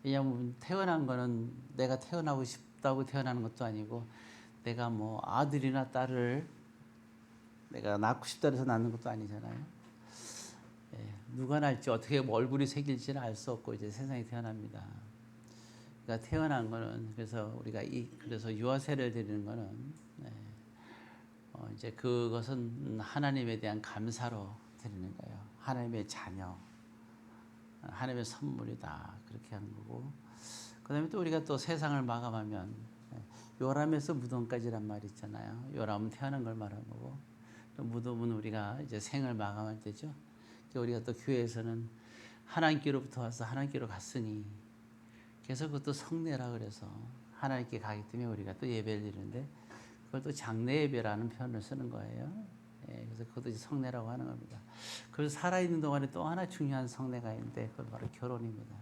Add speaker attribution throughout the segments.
Speaker 1: 왜냐하면 태어난 거는 내가 태어나고 싶다고 태어나는 것도 아니고 내가 뭐 아들이나 딸을 내가 낳고 싶다 해서 낳는 것도 아니잖아요. 예, 누가 날지 어떻게 뭐 얼굴이 새길지는 알 수 없고 이제 세상에 태어납니다. 그러니까 태어난 거는 그래서 우리가 그래서 유아세를 드리는 거는 이제 그것은 하나님에 대한 감사로 드리는 거예요. 하나님의 자녀, 하나님의 선물이다 그렇게 하는 거고. 그다음에 또 우리가 또 세상을 마감하면 요람에서 무덤까지란 말이 있잖아요. 요람은 태어난 걸 말하는 거고, 또 무덤은 우리가 이제 생을 마감할 때죠. 우리가 또 교회에서는 하나님께로부터 와서 하나님께로 갔으니, 그래서 그것도 성례라 그래서 하나님께 가기 때문에 우리가 또 예배를 드리는데 그걸 또 장례 예배라는 표현을 쓰는 거예요. 예, 그래서 그것도 성례라고 하는 겁니다. 그래서 살아있는 동안에 또 하나 중요한 성례가 있는데 그건 바로 결혼입니다.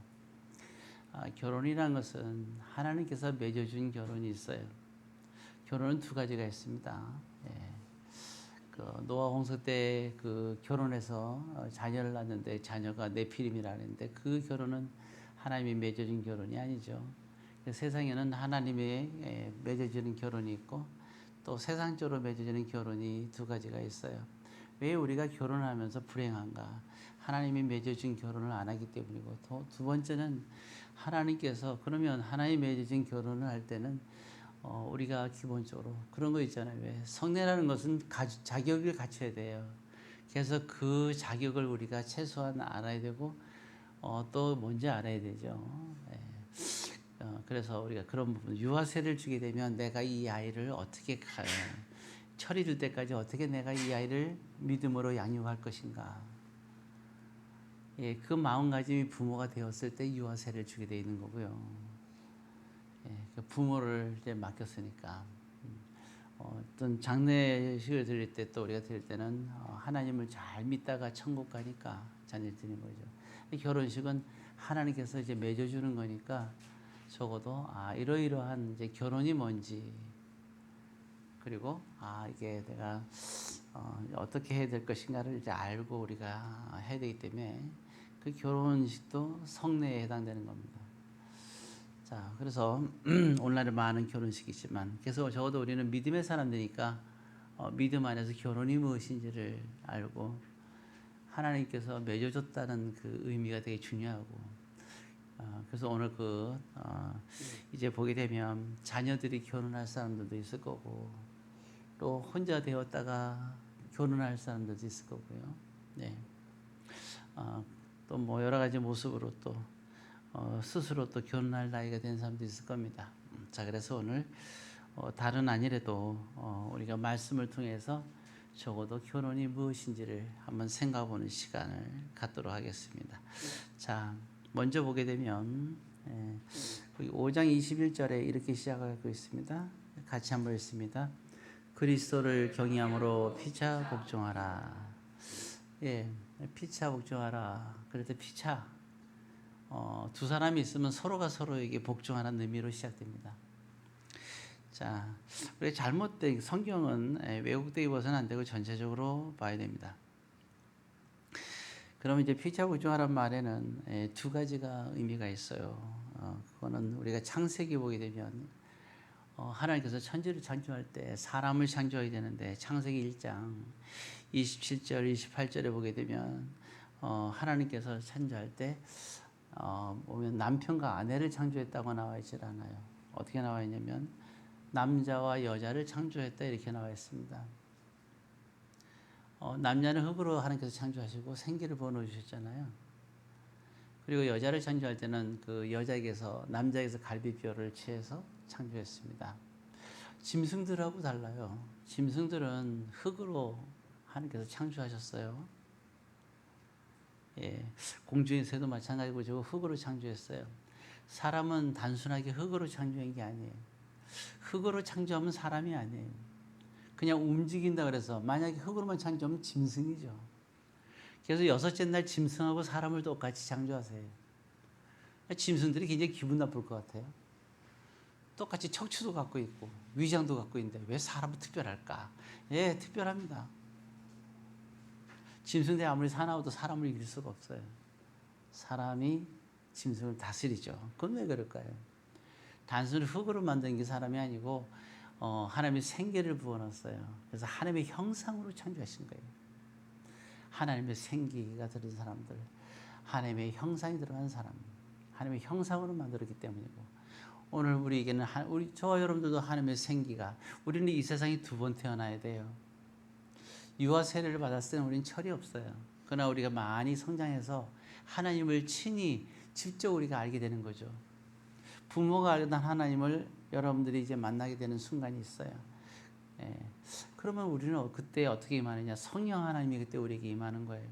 Speaker 1: 결혼이라는 것은 하나님께서 맺어준 결혼이 있어요. 결혼은 두 가지가 있습니다. 예. 그 노아 홍수 때 그 결혼해서 자녀를 낳는데 자녀가 네피림이라는데 그 결혼은 하나님이 맺어준 결혼이 아니죠. 세상에는 하나님의 맺어지는 결혼이 있고 또 세상적으로 맺어지는 결혼이 두 가지가 있어요. 왜 우리가 결혼하면서 불행한가? 하나님이 맺어준 결혼을 안 하기 때문이고, 또 두 번째는 하나님께서 그러면 하나님이 맺어진 결혼을 할 때는 우리가 기본적으로 그런 거 있잖아요. 왜 성례라는 것은 자격을 갖춰야 돼요. 그래서 그 자격을 우리가 최소한 알아야 되고 또 뭔지 알아야 되죠. 예. 그래서 우리가 그런 부분 유아세를 주게 되면 내가 이 아이를 어떻게 철이 들 때까지 어떻게 내가 이 아이를 믿음으로 양육할 것인가. 예, 그 마음가짐이 부모가 되었을 때 유아세를 주게 돼 있는 거고요. 예, 그 부모를 이제 맡겼으니까. 어떤 장례식을 드릴 때 또 우리가 드릴 때는 하나님을 잘 믿다가 천국 가니까 자녀를 드리는 거죠. 결혼식은 하나님께서 이제 맺어주는 거니까 적어도 이러이러한 이제 결혼이 뭔지, 그리고 이게 내가 어떻게 해야 될 것인가를 이제 알고 우리가 해야 되기 때문에 그 결혼식도 성례에 해당되는 겁니다. 자, 그래서 오늘날에 많은 결혼식이지만 그래서 적어도 우리는 믿음의 사람들이니까 믿음 안에서 결혼이 무엇인지를 알고 하나님께서 맺어줬다는 그 의미가 되게 중요하고, 그래서 오늘 이제 보게 되면 자녀들이 결혼할 사람들도 있을 거고 또 혼자 되었다가 결혼할 사람들도 있을 거고요. 네. 또 뭐 여러 가지 모습으로 또 스스로 또 결혼할 나이가 된 사람도 있을 겁니다. 자, 그래서 오늘 다른 아니래도 우리가 말씀을 통해서 적어도 결혼이 무엇인지를 한번 생각해보는 시간을 갖도록 하겠습니다. 자, 먼저 보게 되면 5장 21절에 이렇게 시작하고 있습니다. 같이 한번 읽습니다. 그리스도를 경외함으로 피차 복종하라. 예, 피차 복종하라. 그럴 때 피차 두 사람이 있으면 서로가 서로에게 복종하는 의미로 시작됩니다. 자, 우리 잘못된 성경은 왜곡되게 봐서는 안 되고 전체적으로 봐야 됩니다. 그러면 이제 피차 복종하라는 말에는 두 가지가 의미가 있어요. 그거는 우리가 창세기 보게 되면 하나님께서 천지를 창조할 때 사람을 창조해야 되는데 창세기 1장 27절 28절에 보게 되면 하나님께서 창조할 때 보면 남편과 아내를 창조했다고 나와 있질 않아요. 어떻게 나와 있냐면 남자와 여자를 창조했다 이렇게 나와 있습니다. 남자는 흙으로 하나님께서 창조하시고 생기를 부어 주셨잖아요. 그리고 여자를 창조할 때는 그 여자에게서 남자에게서 갈비뼈를 취해서 창조했습니다. 짐승들하고 달라요. 짐승들은 흙으로 하나님께서 창조하셨어요. 예, 공중의 새도 마찬가지고 저 흙으로 창조했어요. 사람은 단순하게 흙으로 창조한 게 아니에요. 흙으로 창조하면 사람이 아니에요. 그냥 움직인다 그래서 만약에 흙으로만 창조하면 짐승이죠. 그래서 여섯째 날 짐승하고 사람을 똑같이 창조하세요. 짐승들이 굉장히 기분 나쁠 것 같아요. 똑같이 척추도 갖고 있고 위장도 갖고 있는데 왜 사람은 특별할까? 예, 특별합니다. 짐승들이 아무리 사나워도 사람을 이길 수가 없어요. 사람이 짐승을 다스리죠. 그건 왜 그럴까요? 단순히 흙으로 만든 게 사람이 아니고 하나님이 생기를 부어놨어요. 그래서 하나님의 형상으로 창조하신 거예요. 하나님의 생기가 들은 사람들, 하나님의 형상이 들어간 사람, 하나님의 형상으로 만들었기 때문이고, 오늘 우리에게는 저와 여러분들도 하나님의 생기가, 우리는 이 세상에 2번 태어나야 돼요. 유아 세례를 받았을 때는 우리는 철이 없어요. 그러나 우리가 많이 성장해서 하나님을 친히 직접 우리가 알게 되는 거죠. 부모가 알던 하나님을 여러분들이 이제 만나게 되는 순간이 있어요. 예. 그러면 우리는 그때 어떻게 임하느냐? 성령 하나님이 그때 우리에게 임하는 거예요.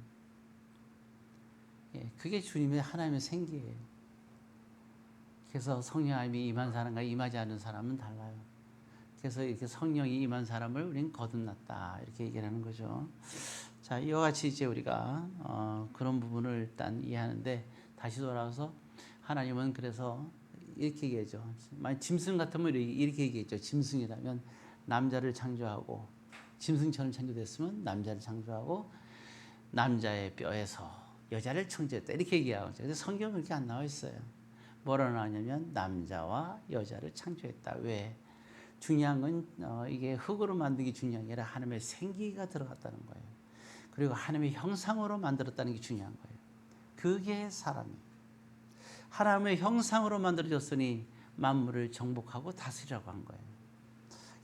Speaker 1: 예. 그게 주님의 하나님의 생기예요. 그래서 성령 하나님이 임한 사람과 임하지 않은 사람은 달라요. 그래서 이렇게 성령이 임한 사람을 우리는 거듭났다 이렇게 얘기를 하는 거죠. 자, 이와 같이 이제 우리가 그런 부분을 일단 이해하는데, 다시 돌아와서 하나님은 그래서 이렇게 얘기하죠. 만약 짐승 같으면 이렇게 얘기했죠. 짐승이라면 남자를 창조하고, 짐승처럼 창조됐으면 남자를 창조하고, 남자의 뼈에서 여자를 창조했다 이렇게 얘기하고 있죠. 근데 성경은 그렇게 안 나와 있어요. 뭐라 나왔냐면 남자와 여자를 창조했다. 왜? 중요한 건 이게 흙으로 만든 게 중요한 게 아니라 하나님의 생기가 들어갔다는 거예요. 그리고 하나님의 형상으로 만들었다는 게 중요한 거예요. 그게 사람이 하나님의 형상으로 만들어졌으니 만물을 정복하고 다스리라고 한 거예요.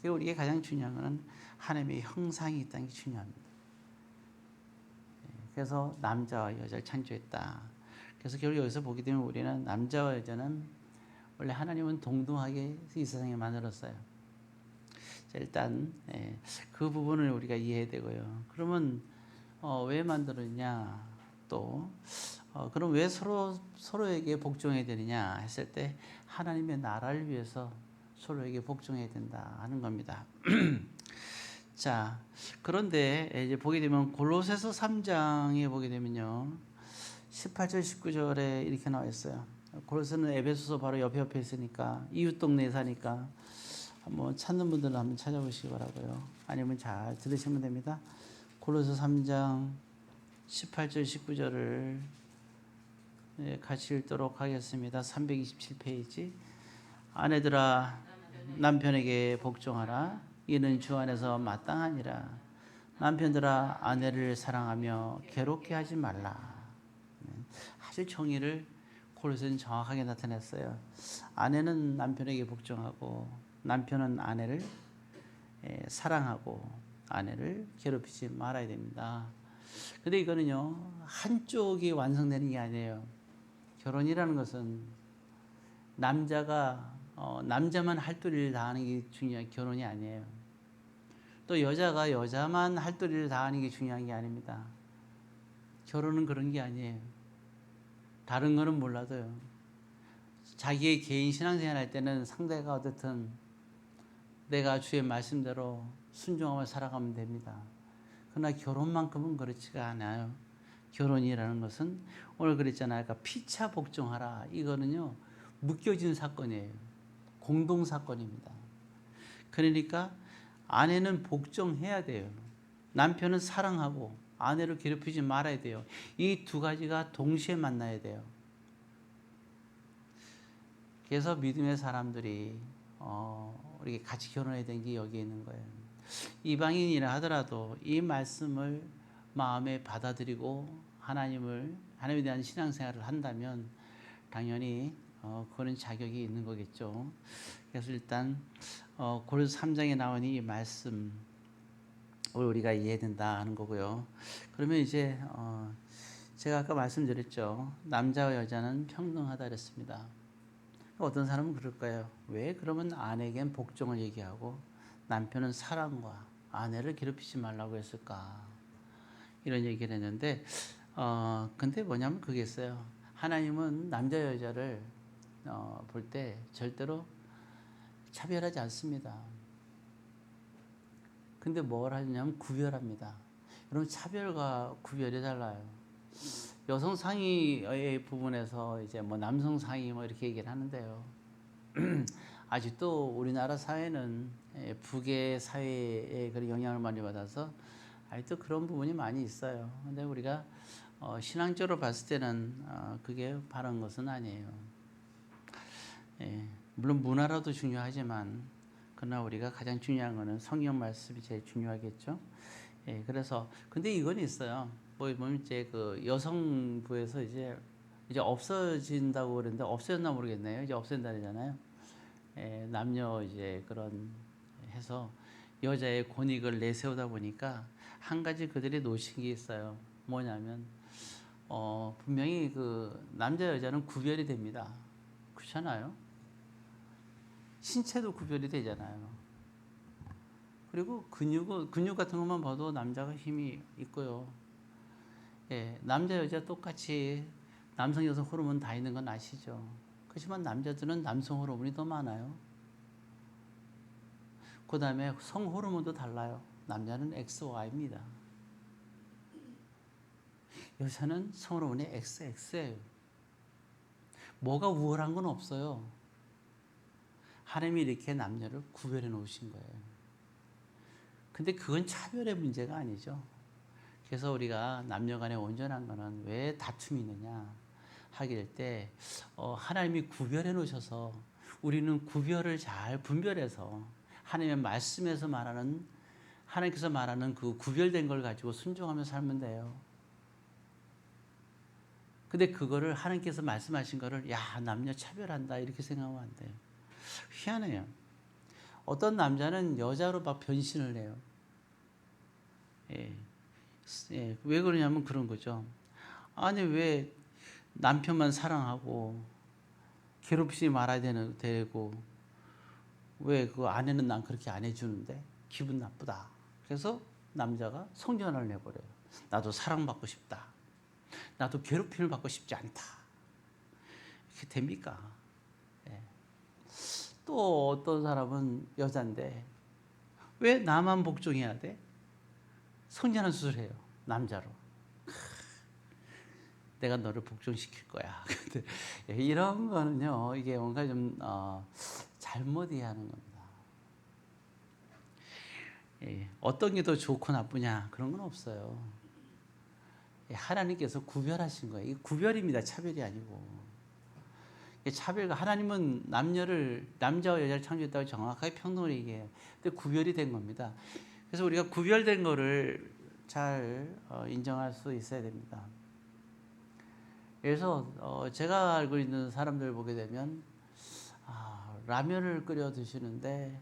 Speaker 1: 그리고 우리에게 가장 중요한 것은 하나님의 형상이 있다는 게 중요합니다. 그래서 남자와 여자를 창조했다. 그래서 결국 여기서 보게 되면 우리는 남자와 여자는 원래 하나님은 동등하게 이 세상에 만들었어요. 일단 그 부분을 우리가 이해해야 되고요. 그러면 왜 만들었냐, 또 그럼 왜 서로에게 복종해야 되느냐 했을 때 하나님의 나라를 위해서 서로에게 복종해야 된다 하는 겁니다. 자, 그런데 이제 보게 되면 골로새서 3장에 보게 되면요, 18절 19절에 이렇게 나와 있어요. 골로새는 에베소서 바로 옆에 있으니까, 이웃 동네에 사니까 한번 찾는 분들은 한번 찾아보시기 바라고요. 아니면 잘 들으시면 됩니다. 골로새 3장 18절 19절을 같이 읽도록 하겠습니다. 327페이지. 아내들아 남편에게 복종하라. 이는 주 안에서 마땅하니라. 남편들아 아내를 사랑하며 괴롭게 하지 말라. 아주 정의를 골로새는 정확하게 나타냈어요. 아내는 남편에게 복종하고, 남편은 아내를 사랑하고, 아내를 괴롭히지 말아야 됩니다. 근데 이거는요, 한쪽이 완성되는 게 아니에요. 결혼이라는 것은 남자만 할도리를 다하는 게 중요한 결혼이 아니에요. 또 여자가 여자만 할도리를 다하는 게 중요한 게 아닙니다. 결혼은 그런 게 아니에요. 다른 거는 몰라도요. 자기의 개인 신앙생활 할 때는 상대가 어떻든 내가 주의 말씀대로 순종하며 살아가면 됩니다. 그러나 결혼만큼은 그렇지가 않아요. 결혼이라는 것은 오늘 그랬잖아요. 그러니까 피차 복종하라. 이거는요, 묶여진 사건이에요. 공동 사건입니다. 그러니까 아내는 복종해야 돼요. 남편은 사랑하고 아내를 괴롭히지 말아야 돼요. 이 두 가지가 동시에 만나야 돼요. 그래서 믿음의 사람들이 우리 같이 결혼해야 되는 게 여기에 있는 거예요. 이방인이라 하더라도 이 말씀을 마음에 받아들이고 하나님에 대한 신앙생활을 한다면 당연히 그거는 자격이 있는 거겠죠. 그래서 일단 골로새 3장에 나온 이 말씀을 우리가 이해해야 된다 하는 거고요. 그러면 이제 제가 아까 말씀드렸죠. 남자와 여자는 평등하다 그랬습니다. 어떤 사람은 그럴 거예요. 왜 그러면 아내에겐 복종을 얘기하고 남편은 사랑과 아내를 괴롭히지 말라고 했을까? 이런 얘기를 했는데, 근데 뭐냐면 그게 있어요. 하나님은 남자 여자를 볼 때 절대로 차별하지 않습니다. 근데 뭘 하냐면 구별합니다. 여러분, 차별과 구별이 달라요. 여성 상의의 부분에서 이제 뭐 남성 상의 뭐 이렇게 얘기를 하는데요. 아직도 우리나라 사회는 북의 사회에 그런 영향을 많이 받아서 아직도 그런 부분이 많이 있어요. 근데 우리가 신앙적으로 봤을 때는 그게 바른 것은 아니에요. 예, 물론 문화라도 중요하지만 그러나 우리가 가장 중요한 거는 성경 말씀이 제일 중요하겠죠. 예, 그래서 근데 이건 있어요. 뭐 보면 이제 그 여성부에서 이제 없어진다고 그러는데 없어졌나 모르겠네요. 이제 없앤다잖아요. 예, 남녀 이제 그런 해서 여자의 권익을 내세우다 보니까 한 가지 그들이 놓친 게 있어요. 뭐냐면 분명히 그 남자 여자는 구별이 됩니다. 그렇잖아요. 신체도 구별이 되잖아요. 그리고 근육 같은 것만 봐도 남자가 힘이 있고요. 예, 남자 여자 똑같이 남성 여성 호르몬 다 있는 건 아시죠? 그렇지만 남자들은 남성 호르몬이 더 많아요. 그 다음에 성 호르몬도 달라요. 남자는 XY입니다. 여자는 성 호르몬이 XX예요. 뭐가 우월한 건 없어요. 하나님이 이렇게 남녀를 구별해 놓으신 거예요. 근데 그건 차별의 문제가 아니죠. 그래서 우리가 남녀 간에 온전한 거는 왜 다툼이 있느냐 하게 될 때 하나님이 구별해 놓으셔서 우리는 구별을 잘 분별해서 하나님의 말씀에서 말하는 하나님께서 말하는 그 구별된 걸 가지고 순종하며 살면 돼요. 근데 그거를 하나님께서 말씀하신 거를 야 남녀 차별한다 이렇게 생각하면 안 돼요. 희한해요. 어떤 남자는 여자로 막 변신을 해요. 예. 예. 왜 그러냐면 그런 거죠. 아니 왜 남편만 사랑하고 괴롭히지 말아야 되고 왜 그 아내는 난 그렇게 안 해주는데 기분 나쁘다. 그래서 남자가 성전환을 해버려요. 나도 사랑받고 싶다. 나도 괴롭힘을 받고 싶지 않다. 이렇게 됩니까? 예. 또 어떤 사람은 여잔데 왜 나만 복종해야 돼? 성전환 수술해요. 남자로. 내가 너를 복종시킬 거야. 이런 거는요, 이게 뭔가 좀 잘못 이해하는 겁니다. 예, 어떤 게 더 좋고 나쁘냐 그런 건 없어요. 예, 하나님께서 구별하신 거예요. 이게 구별입니다. 차별이 아니고. 차별과 하나님은 남자와 여자를 창조했다고 정확하게 평등을 얘기해요. 근데 구별이 된 겁니다. 그래서 우리가 구별된 거를 잘 인정할 수 있어야 됩니다. 그래서 제가 알고 있는 사람들 보게 되면 라면을 끓여 드시는데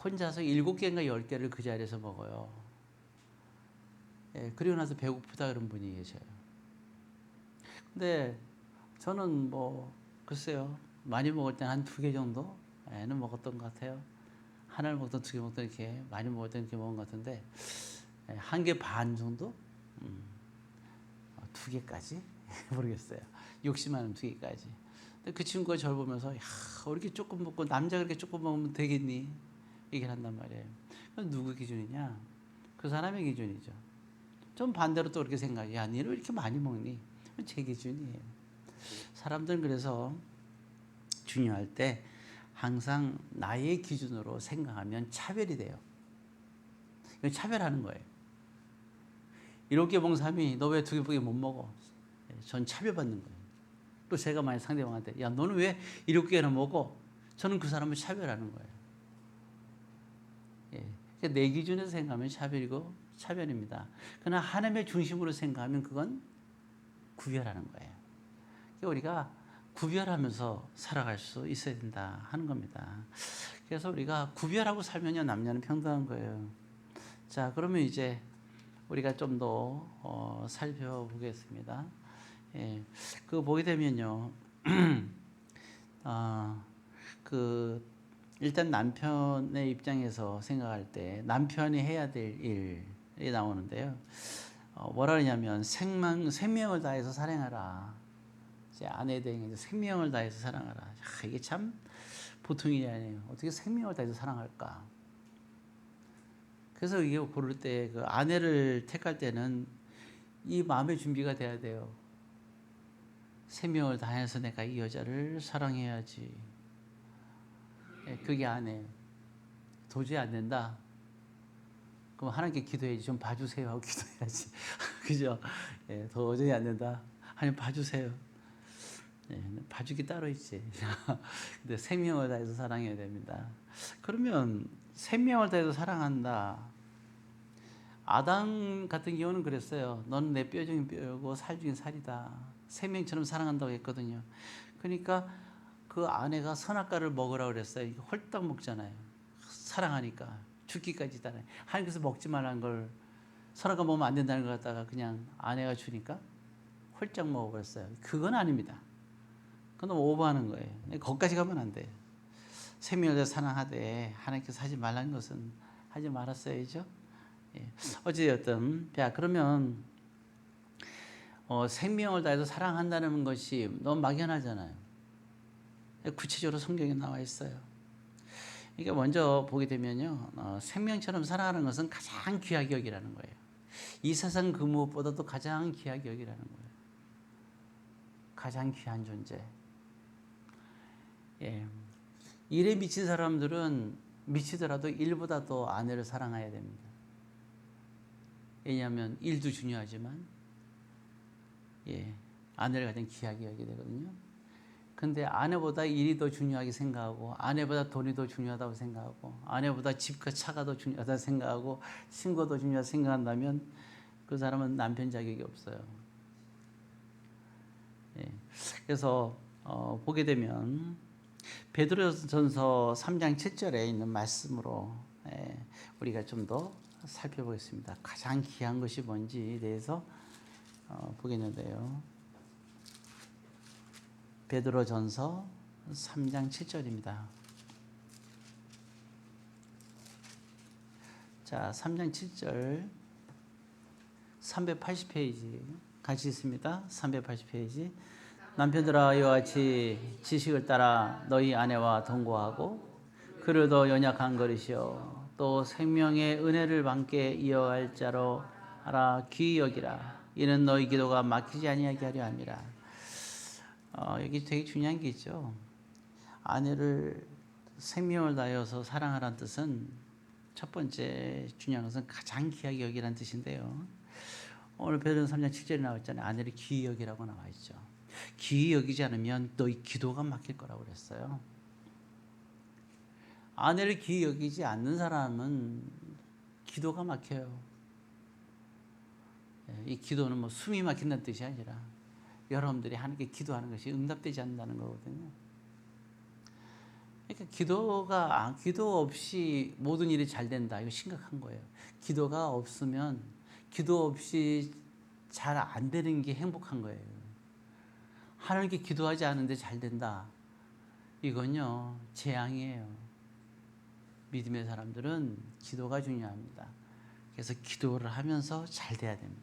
Speaker 1: 혼자서 7개인가 10개를 그 자리에서 먹어요. 예, 그리고 나서 배고프다 그런 분이 계셔요. 근데 저는 뭐 글쎄요 많이 먹을 때 한 2개 정도는 먹었던 것 같아요. 하나를 먹던 2개 먹던 이렇게 많이 먹을 때 이렇게 먹은 것 같은데 1개 반 정도? 2개까지? 모르겠어요. 욕심하는 2개까지. 근데 그 친구가 저를 보면서 야, 이렇게 조금 먹고 남자가 그렇게 조금 먹으면 되겠니? 얘기를 한단 말이에요. 그럼 누구 기준이냐? 그 사람의 기준이죠. 좀 반대로 또 그렇게 생각해. 야, 너는 왜 이렇게 많이 먹니? 제 기준이에요. 사람들은 그래서 중요할 때 항상 나의 기준으로 생각하면 차별이 돼요. 이건 차별하는 거예요. 7개 먹은 사람이 너 왜 2개밖에 못 먹어? 전 차별받는 거예요. 또 제가 만약 상대방한테 야 너는 왜 7개나 먹어? 저는 그 사람을 차별하는 거예요. 예. 그러니까 내 기준에서 생각하면 차별입니다. 그러나 하나님의 중심으로 생각하면 그건 구별하는 거예요. 그러니까 우리가 구별하면서 살아갈 수 있어야 된다 하는 겁니다. 그래서 우리가 구별하고 살면요 남녀는 평등한 거예요. 자 그러면 이제 우리가 좀 더 살펴보겠습니다. 예, 그거 보게 되면요, 일단 남편의 입장에서 생각할 때 남편이 해야 될 일이 나오는데요. 뭐라 그러냐면 생명을 다해서 사랑하라. 제 아내에 대해 생명을 다해서 사랑하라. 이게 참 보통 일이 아니에요. 어떻게 생명을 다해서 사랑할까? 그래서 이게 고를 때 그 아내를 택할 때는 이 마음의 준비가 돼야 돼요. 생명을 다해서 내가 이 여자를 사랑해야지. 그게 아내예요. 도저히 안 된다. 그럼 하나님께 기도해야지. 좀 봐주세요 하고 기도해야지. 그죠? 예, 도저히 안 된다. 하나님 봐주세요. 예, 봐주기 따로 있지. 근데 생명을 다해서 사랑해야 됩니다. 그러면 생명을 다해서 사랑한다. 아담 같은 경우는 그랬어요. 너는 내 뼈 중인 뼈고 살 중인 살이다. 생명처럼 사랑한다고 했거든요. 그러니까 그 아내가 선악과를 먹으라고 그랬어요. 홀딱 먹잖아요. 사랑하니까 죽기까지 따라. 하나님께서 먹지 말라는 걸 선악과 먹으면 안 된다는 걸 갖다가 그냥 아내가 주니까 홀짝 먹어버렸어요. 그건 아닙니다. 그건 너무 오버하는 거예요. 거기까지 가면 안 돼요. 생명을 사랑하되 하나님께서 하지 말라는 것은 하지 말았어야죠. 예. 어찌되었든, 자, 그러면 생명을 다해서 사랑한다는 것이 너무 막연하잖아요. 구체적으로 성경에 나와 있어요. 그러니까 먼저 보게 되면요, 생명처럼 사랑하는 것은 가장 귀하게 여기라는 거예요. 이 세상 그 무엇보다도 가장 귀하게 여기라는 거예요. 가장 귀한 존재. 예. 일에 미친 사람들은 미치더라도 일보다 더 아내를 사랑해야 됩니다. 왜냐하면 일도 중요하지만, 예, 아내를 가장 귀하게 여기게 되거든요. 근데 아내보다 일이 더 중요하게 생각하고, 아내보다 돈이 더 중요하다고 생각하고, 아내보다 집과 차가 더 중요하다고 생각하고, 친구가 더 중요하다고 생각한다면 그 사람은 남편 자격이 없어요. 예. 그래서 보게 되면 베드로전서 3장 7절에 있는 말씀으로 우리가 좀 더 살펴보겠습니다. 가장 귀한 것이 뭔지에 대해서 보겠는데요. 베드로전서 3장 7절입니다. 자, 3장 7절 380페이지 같이 있습니다. 380페이지. 남편들아 이와 같이 지식을 따라 너희 아내와 동거하고 그를 더 연약한 그릇이요 또 생명의 은혜를 함께 이어갈 자로 알아 귀히 여기라. 이는 너희 기도가 막히지 아니하게 하려 함이라. 여기 되게 중요한 게 있죠. 아내를 생명을 다하여서 사랑하라는 뜻은 첫 번째 중요한 것은 가장 귀하게 여기라는 뜻인데요. 오늘 베드로전서 3장 7절에 나왔잖아요. 아내를 귀히 여기라고 나와 있죠. 귀히 여기지 않으면 너희 기도가 막힐 거라고 그랬어요. 아내를 귀히 여기지 않는 사람은 기도가 막혀요. 이 기도는 뭐 숨이 막힌다는 뜻이 아니라 여러분들이 하나님께 기도하는 것이 응답되지 않는다는 거거든요. 그러니까 기도 없이 모든 일이 잘 된다. 이거 심각한 거예요. 기도가 없으면 기도 없이 잘 안 되는 게 행복한 거예요. 하나님께 기도하지 않는데 잘 된다. 이건요, 재앙이에요. 믿음의 사람들은 기도가 중요합니다. 그래서 기도를 하면서 잘 돼야 됩니다.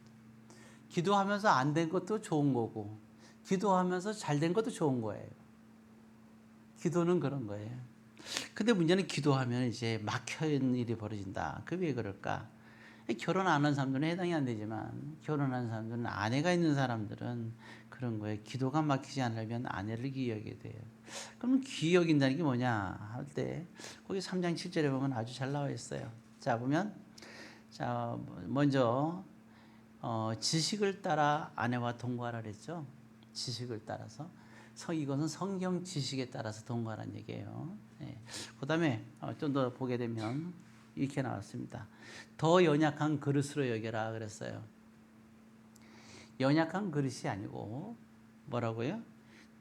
Speaker 1: 기도하면서 안 된 것도 좋은 거고, 기도하면서 잘 된 것도 좋은 거예요. 기도는 그런 거예요. 근데 문제는 기도하면 이제 막혀있는 일이 벌어진다. 그 왜 그럴까? 결혼 안 한 사람들은 해당이 안 되지만 결혼한 사람들은 아내가 있는 사람들은 그런 거예요. 기도가 막히지 않으면 아내를 귀히 여기게 돼요. 그럼 귀히 여긴다는 게 뭐냐 할 때 거기 3장 7절에 보면 아주 잘 나와 있어요. 자 보면 자 먼저 지식을 따라 아내와 동거하라 그랬죠. 지식을 따라서 이것은 성경 지식에 따라서 동거하라는 얘기예요. 네. 그 다음에 좀 더 보게 되면 이렇게 나왔습니다. 더 연약한 그릇으로 여겨라 그랬어요. 연약한 그릇이 아니고 뭐라고요?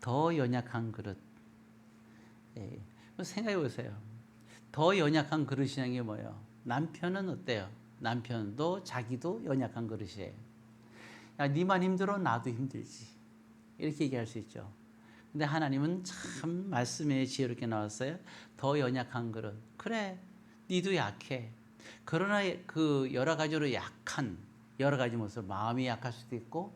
Speaker 1: 더 연약한 그릇. 예. 생각해 보세요. 더 연약한 그릇이라는 게 뭐예요? 남편은 어때요? 남편도 자기도 연약한 그릇이에요. 야, 니만 힘들어 나도 힘들지. 이렇게 얘기할 수 있죠. 근데 하나님은 참 말씀에 지혜롭게 나왔어요. 더 연약한 그릇. 그래, 니도 약해. 그러나 그 여러 가지로 약한 여러 가지 모습, 마음이 약할 수도 있고,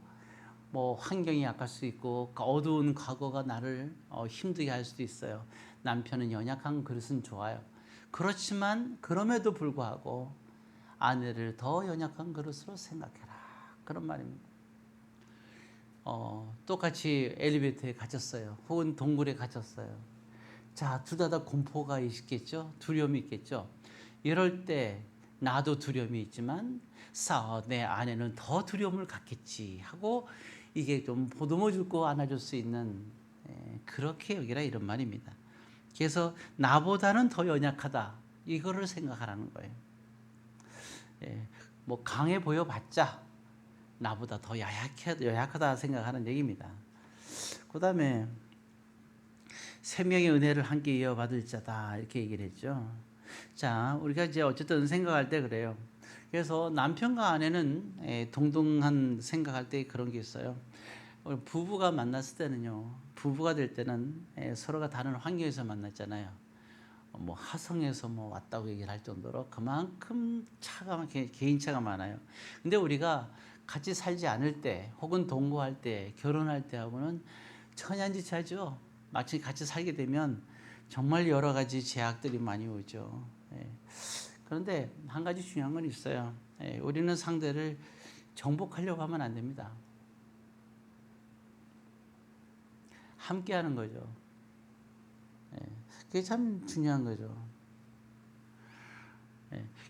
Speaker 1: 뭐 환경이 약할 수도 있고, 어두운 과거가 나를 힘들게 할 수도 있어요. 남편은 연약한 그릇은 좋아요. 그렇지만 그럼에도 불구하고 아내를 더 연약한 그릇으로 생각해라. 그런 말입니다. 똑같이 엘리베이터에 갇혔어요. 혹은 동굴에 갇혔어요. 자, 둘 다 공포가 있겠죠? 두려움이 있겠죠? 이럴 때 나도 두려움이 있지만 내 아내는 더 두려움을 갖겠지 하고 이게 좀 보듬어 주고 안아줄 수 있는 그렇게 여기라 이런 말입니다. 그래서 나보다는 더 연약하다 이거를 생각하라는 거예요. 뭐 강해 보여봤자 나보다 더 연약하다 생각하는 얘기입니다. 그 다음에 생명의 은혜를 함께 이어받을 자다 이렇게 얘기를 했죠. 자, 우리가 이제 어쨌든 생각할 때 그래요. 그래서 남편과 아내는 동등한 생각할 때 그런 게 있어요. 부부가 만났을 때는요, 부부가 될 때는 서로가 다른 환경에서 만났잖아요. 뭐 하성에서 뭐 왔다고 얘기를 할 정도로 그만큼 차가 개인차가 많아요. 근데 우리가 같이 살지 않을 때 혹은 동거할 때 결혼할 때 하고는 천양지차죠. 마치 같이 살게 되면 정말 여러 가지 제약들이 많이 오죠. 그런데 한 가지 중요한 건 있어요. 우리는 상대를 정복하려고 하면 안 됩니다. 함께 하는 거죠. 그게 참 중요한 거죠.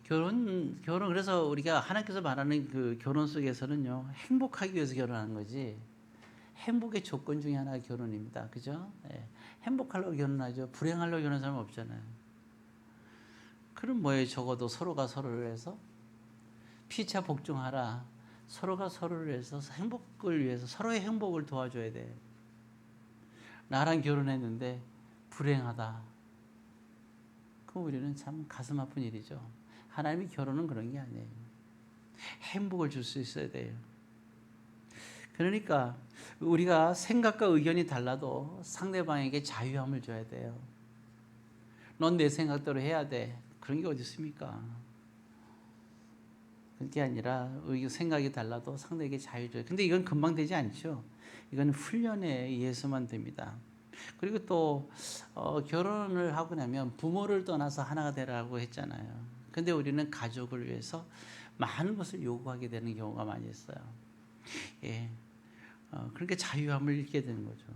Speaker 1: 결혼 그래서 우리가 하나님께서 말하는 그 결혼 속에서는요, 행복하기 위해서 결혼하는 거지. 행복의 조건 중에 하나가 결혼입니다. 그죠? 행복하려고 결혼하죠. 불행하려고 결혼하는 사람 없잖아요. 그럼 뭐예요? 적어도 서로가 서로를 위해서 피차 복종하라. 서로가 서로를 위해서 행복을 위해서 서로의 행복을 도와줘야 돼. 나랑 결혼했는데 불행하다. 그럼 우리는 참 가슴 아픈 일이죠. 하나님이 결혼은 그런 게 아니에요. 행복을 줄 수 있어야 돼요. 그러니까 우리가 생각과 의견이 달라도 상대방에게 자유함을 줘야 돼요. 넌 내 생각대로 해야 돼. 그런 게 어디 있습니까? 그게 아니라 생각이 달라도 상대에게 자유 줘요. 근데 이건 금방 되지 않죠. 이건 훈련에 의해서만 됩니다. 그리고 또 결혼을 하고 나면 부모를 떠나서 하나가 되라고 했잖아요. 근데 우리는 가족을 위해서 많은 것을 요구하게 되는 경우가 많이 있어요. 그러니까 자유함을 잃게 되는 거죠.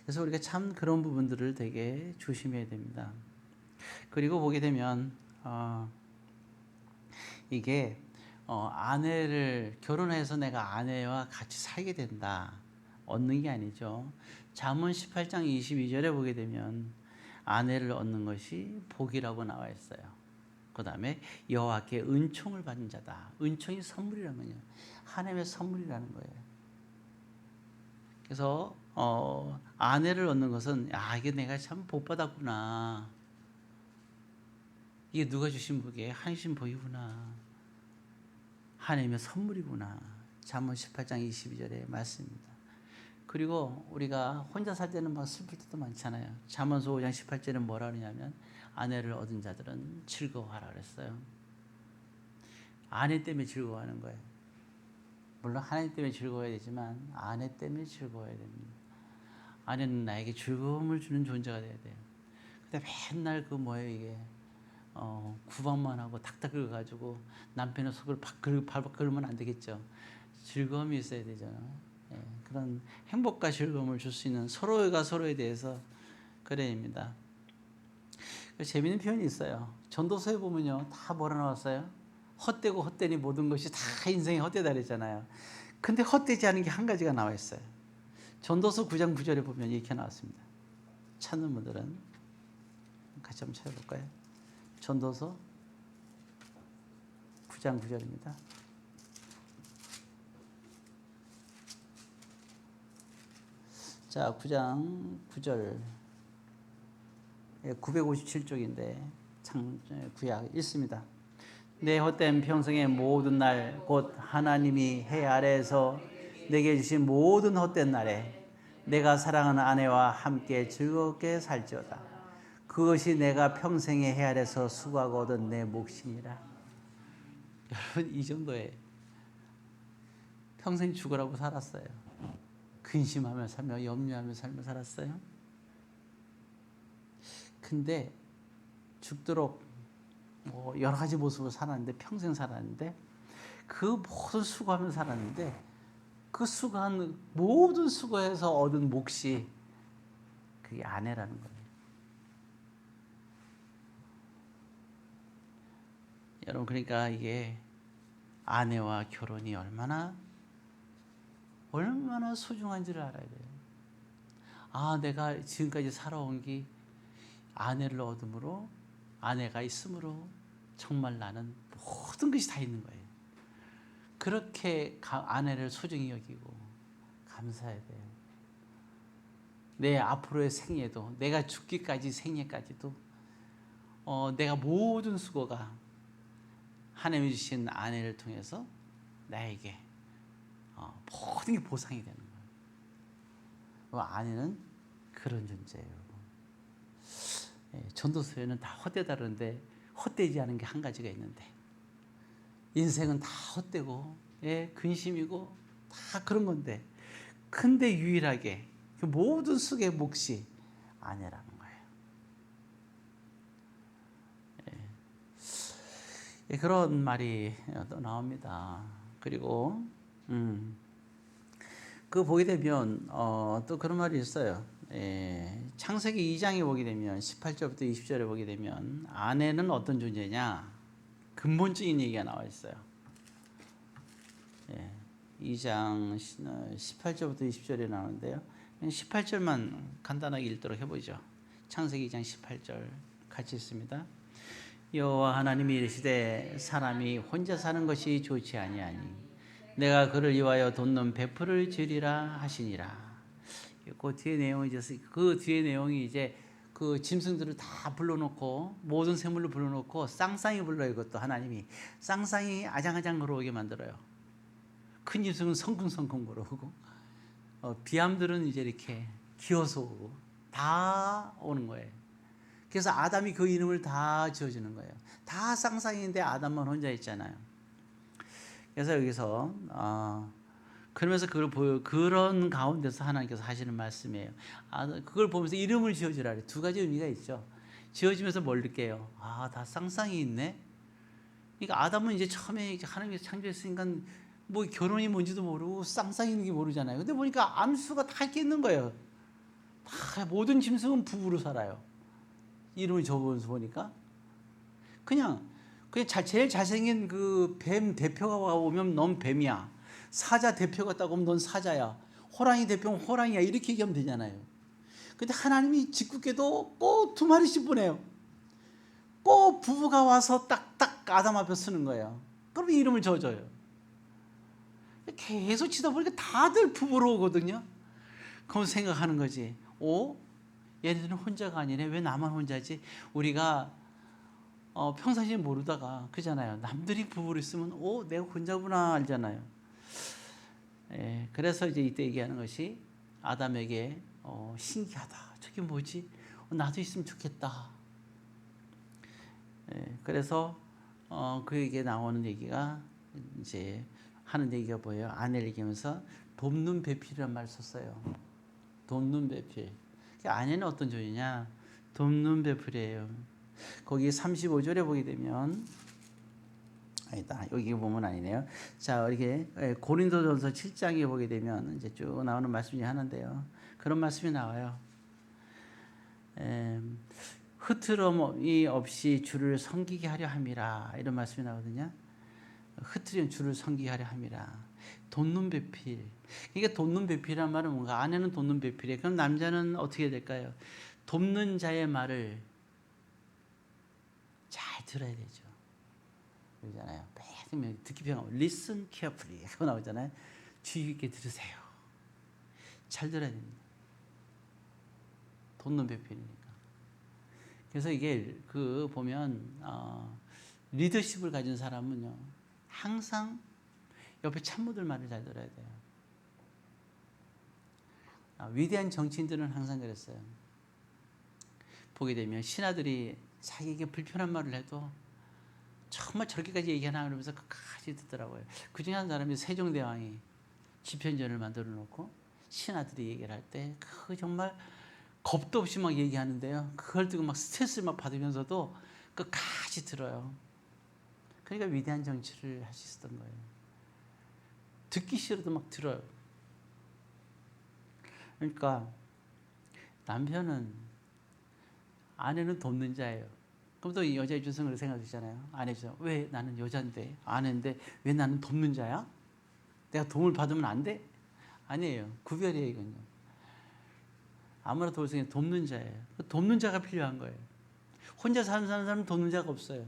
Speaker 1: 그래서 우리가 참 그런 부분들을 되게 조심해야 됩니다. 그리고 보게 되면 이게 아내를 결혼해서 내가 아내와 같이 살게 된다 얻는 게 아니죠. 잠언 18장 22절에 보게 되면 아내를 얻는 것이 복이라고 나와 있어요. 그 다음에 여호와께 은총을 받은 자다. 은총이 선물이라는 거예요. 하나님의 선물이라는 거예요. 그래서 아내를 얻는 것은 이게 내가 참 복 받았구나. 이게 누가 주신 복이에요? 하나님 주신 복이구나. 하나님의 선물이구나. 잠언 18장 22절의 말씀입니다. 그리고 우리가 혼자 살 때는 막 슬플 때도 많잖아요. 잠언서 5장 18절은 뭐라 그러냐면 아내를 얻은 자들은 즐거워하라 그랬어요. 아내 때문에 즐거워하는 거예요. 물론 하나님 때문에 즐거워야 되지만 아내 때문에 즐거워야 됩니다. 아내는 나에게 즐거움을 주는 존재가 돼야 돼요. 근데 맨날 이게 구박만 하고 탁탁 긁어가지고 남편의 속을 발박 긁으면 안 되겠죠. 즐거움이 있어야 되잖아요. 그런 행복과 즐거움을 줄 수 있는 서로가 서로에 대해서 그래야 됩니다. 재미있는 표현이 있어요. 전도서에 보면요, 다 뭐라 나왔어요? 헛되고 헛되니 모든 것이 다 인생이 헛되다 그랬잖아요. 근데 헛되지 않은 게 한 가지가 나와 있어요. 전도서 9장 9절에 보면 이렇게 나왔습니다. 찾는 분들은 같이 한번 찾아볼까요? 전도서 9장 9절입니다. 자, 9장 9절 957쪽인데 구약 읽습니다. 내 헛된 평생의 모든 날 곧 하나님이 해 아래에서 내게 주신 모든 헛된 날에 내가 사랑하는 아내와 함께 즐겁게 살지어다. 그것이 내가 평생의 해 아래에서 수고하고 얻은 내 몫이니라. 여러분, 이 정도에 평생 죽으라고 살았어요. 근심하며 살며 염려하며 살며 살았어요. 근데 죽도록 여러 가지 모습으로 살았는데 평생 살았는데 그 모든 수고하며 살았는데 그 수고한 모든 수고에서 얻은 몫이 그게 아내라는 거예요. 여러분, 그러니까 이게 아내와 결혼이 얼마나 소중한지를 알아야 돼요. 아, 내가 지금까지 살아온 게 아내를 얻음으로, 아내가 있으므로 정말 나는 모든 것이 다 있는 거예요. 그렇게 아내를 소중히 여기고 감사해야 돼요. 내 앞으로의 생애도, 내가 죽기까지 생애까지도 내가 모든 수고가 하나님이 주신 아내를 통해서 나에게 모든 게 보상이 되는 거예요. 아내는 그런 존재예요. 전도서에는 다 헛되다는데 헛되지 않은 게 한 가지가 있는데, 인생은 다 헛되고 근심이고 다 그런 건데, 근데 유일하게 그 모든 숙의 몫이 아내라는 거예요. 그런 말이 또 나옵니다. 그리고 그 보게 되면 또 그런 말이 있어요. 창세기 2장에 보게 되면 18절부터 20절에 보게 되면 아내는 어떤 존재냐, 근본적인 얘기가 나와 있어요. 2장 18절부터 20절에 나오는데요. 18절만 간단하게 읽도록 해보죠. 창세기 2장 18절 같이 읽습니다. 여호와 하나님이 이르시되 사람이 혼자 사는 것이 좋지 아니하니 내가 그를 위하여 돋는 베풀을 지으리라 하시니라. 그 뒤에 내용이 이제 그 짐승들을 다 불러놓고 모든 생물을 불러놓고 쌍쌍이 불러요. 이것도 하나님이 쌍쌍이 아장아장 걸어오게 만들어요. 큰 짐승은 성큼성큼 걸어오고 비암들은 이제 이렇게 기어서 오고 다 오는 거예요. 그래서 아담이 그 이름을 다 지어주는 거예요. 다 쌍쌍이인데 아담만 혼자 있잖아요. 그래서 여기서 그러면서 그런 가운데서 하나님께서 하시는 말씀이에요. 그걸 보면서 이름을 지어주라 그래요. 두 가지 의미가 있죠. 지어주면서 뭘 느껴요? 다 쌍쌍이 있네. 그러니까 아담은 이제 처음에 하나님께서 창조했으니까 뭐 결혼이 뭔지도 모르고 쌍쌍이 있는 게 모르잖아요. 근데 보니까 암수가 다 이렇게 있는 거예요. 다 모든 짐승은 부부로 살아요. 이름을 적어서 보니까 그냥 제일 잘생긴 그 뱀 대표가 오면 넌 뱀이야. 사자 대표가 딱 오면 넌 사자야. 호랑이 대표는 호랑이야. 이렇게 얘기하면 되잖아요. 근데 하나님이 짓궂게도 꼭 두 마리씩 보내요. 꼭 부부가 와서 딱딱 아담 앞에 쓰는 거예요. 그러면 이름을 져줘요. 계속 치다 보니까 다들 부부로 오거든요. 그럼 생각하는 거지. 얘네들은 혼자가 아니네. 왜 나만 혼자지? 우리가 평상시에 모르다가 그잖아요. 남들이 부부를 있으면 내가 혼자구나 알잖아요. 그래서 이제 이때 얘기하는 것이 아담에게 신기하다. 저게 뭐지? 나도 있으면 좋겠다. 그래서 그에게 나오는 얘기가 이제 하는 얘기가 뭐예요? 아내를 얘기하면서 돕는 배필이란 말을 썼어요. 돕는 배필. 아내는 어떤 존재냐? 돕는 배필이에요. 거기 35절에 보게 되면 아니다. 여기 보면 아니네요. 자, 이렇게 고린도전서 7장에 보게 되면 이제 쭉 나오는 말씀 중에 하나인데요. 그런 말씀이 나와요. 흐트럼이 없이 주를 섬기게 하려 함이라. 이런 말씀이 나오거든요. 흐트리면 주를 섬기게 하려 함이라. 돕는 배필. 이게 돕는 배필이란 말은 뭔가 아내는 돕는 배필이에요. 그럼 남자는 어떻게 될까요? 돕는 자의 말을 잘 들어야 되죠. 그러잖아요. 매일 듣기 평하고 listen carefully 그거 나오잖아요. 주의 깊게 들으세요. 잘 들어야 됩니다. 돕는 배필이니까. 그래서 이게 보면 리더십을 가진 사람은요 항상 옆에 참모들 말을 잘 들어야 돼요. 위대한 정치인들은 항상 그랬어요. 보게 되면 신하들이 자기에게 불편한 말을 해도 정말 저렇게까지 얘기하나 그러면서 끝까지 듣더라고요. 그 중에 한 사람이 세종대왕이 집현전을 만들어 놓고 신하들이 얘기를 할 때 정말 겁도 없이 막 얘기하는데요. 그걸 듣고 막 스트레스를 막 받으면서도 끝까지 들어요. 그러니까 위대한 정치를 할 수 있었던 거예요. 듣기 싫어도 막 들어요. 그러니까 남편은 아내는 돕는 자예요. 그럼 또 이 여자 입장에서는 생각하잖아요. 아내죠. 왜 나는 여자인데 아내인데 왜 나는 돕는 자야? 내가 도움을 받으면 안 돼? 아니에요. 구별이에요 이건요. 아무나 도울 수 있는 돕는 자예요. 돕는 자가 필요한 거예요. 혼자 사는 사람은 돕는 자가 없어요.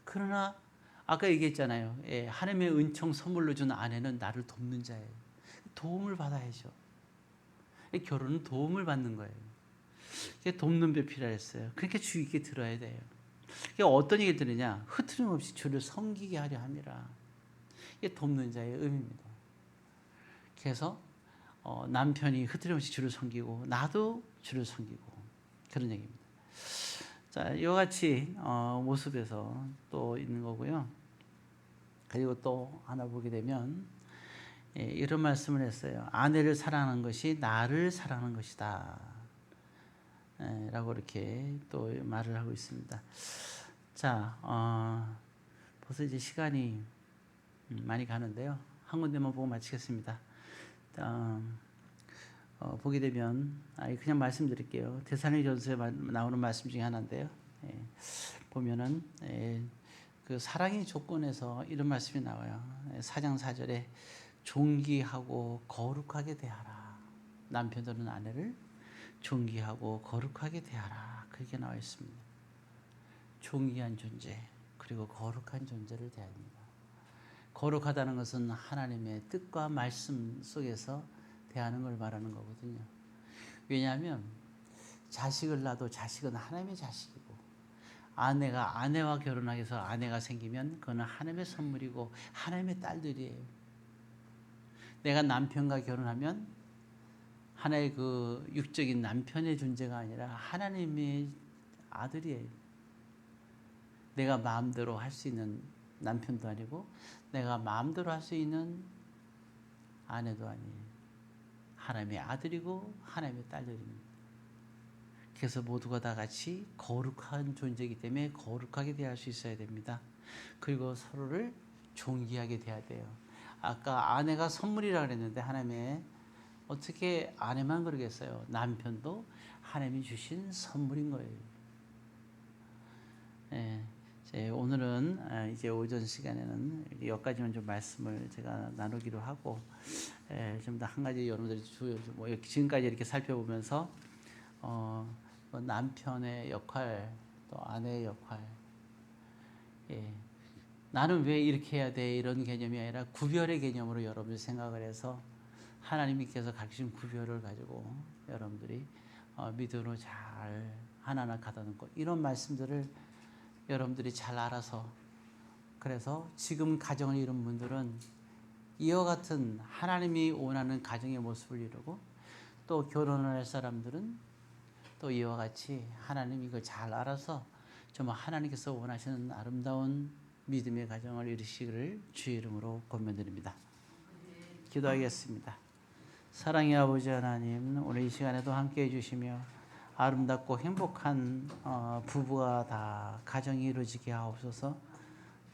Speaker 1: 그러나 아까 얘기했잖아요. 예, 하나님의 은총 선물로 준 아내는 나를 돕는 자예요. 도움을 받아야죠. 결혼은 도움을 받는 거예요. 돕는 배 필요했어요. 그렇게 주의 깊게 들어야 돼요. 어떤 얘기를 들으냐? 흐트림 없이 주를 섬기게 하려 함이라. 이게 돕는 자의 의미입니다. 그래서 남편이 흐트림 없이 주를 섬기고 나도 주를 섬기고 그런 얘기입니다. 자, 이와 같이 모습에서 또 있는 거고요. 그리고 또 하나 보게 되면 이런 말씀을 했어요. 아내를 사랑하는 것이 나를 사랑하는 것이다. 라고 이렇게 또 말을 하고 있습니다. 자, 벌써 이제 시간이 많이 가는데요. 한 군데만 보고 마치겠습니다. 보게 되면 그냥 말씀드릴게요. 데살로니가전서에 나오는 말씀 중에 하나인데요. 보면은 그 사랑의 조건에서 이런 말씀이 나와요. 4장 4절에 존귀하고 거룩하게 대하라. 남편들은 아내를 존귀하고 거룩하게 대하라. 그렇게 나와 있습니다. 존귀한 존재 그리고 거룩한 존재를 대합니다. 거룩하다는 것은 하나님의 뜻과 말씀 속에서 대하는 걸 말하는 거거든요. 왜냐하면 자식을 낳아도 자식은 하나님의 자식이고 아내가 아내와 결혼하게 해서 아내가 생기면 그거는 하나님의 선물이고 하나님의 딸들이에요. 내가 남편과 결혼하면 하나의 그 육적인 남편의 존재가 아니라 하나님의 아들이에요. 내가 마음대로 할 수 있는 남편도 아니고 내가 마음대로 할 수 있는 아내도 아니에요. 하나님의 아들이고 하나님의 딸들입니다. 그래서 모두가 다 같이 거룩한 존재이기 때문에 거룩하게 대할 수 있어야 됩니다. 그리고 서로를 존귀하게 대해야 돼요. 아까 아내가 선물이라고 그랬는데 하나님의 어떻게 아내만 그러겠어요? 남편도 하나님이 주신 선물인 거예요. 오늘은 이제 오전 시간에는 여기까지만 좀 말씀을 제가 나누기로 하고 좀 더 한 가지 여러분들이 지금까지 이렇게 살펴보면서 남편의 역할 또 아내의 역할 나는 왜 이렇게 해야 돼 이런 개념이 아니라 구별의 개념으로 여러분들이 생각을 해서 하나님께서 가르친 구별을 가지고 여러분들이 믿음으로 잘 하나하나 가다듬고 이런 말씀들을 여러분들이 잘 알아서 그래서 지금 가정을 이룬 분들은 이와 같은 하나님이 원하는 가정의 모습을 이루고 또 결혼을 할 사람들은 또 이와 같이 하나님 이걸 잘 알아서 정말 하나님께서 원하시는 아름다운 믿음의 가정을 이루시기를 주의 이름으로 권면드립니다. 기도하겠습니다. 사랑의 아버지 하나님, 오늘 이 시간에도 함께해 주시며 아름답고 행복한 부부가 다 가정이 이루어지게 하옵소서.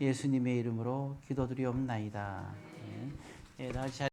Speaker 1: 예수님의 이름으로 기도드리옵나이다. 다 같이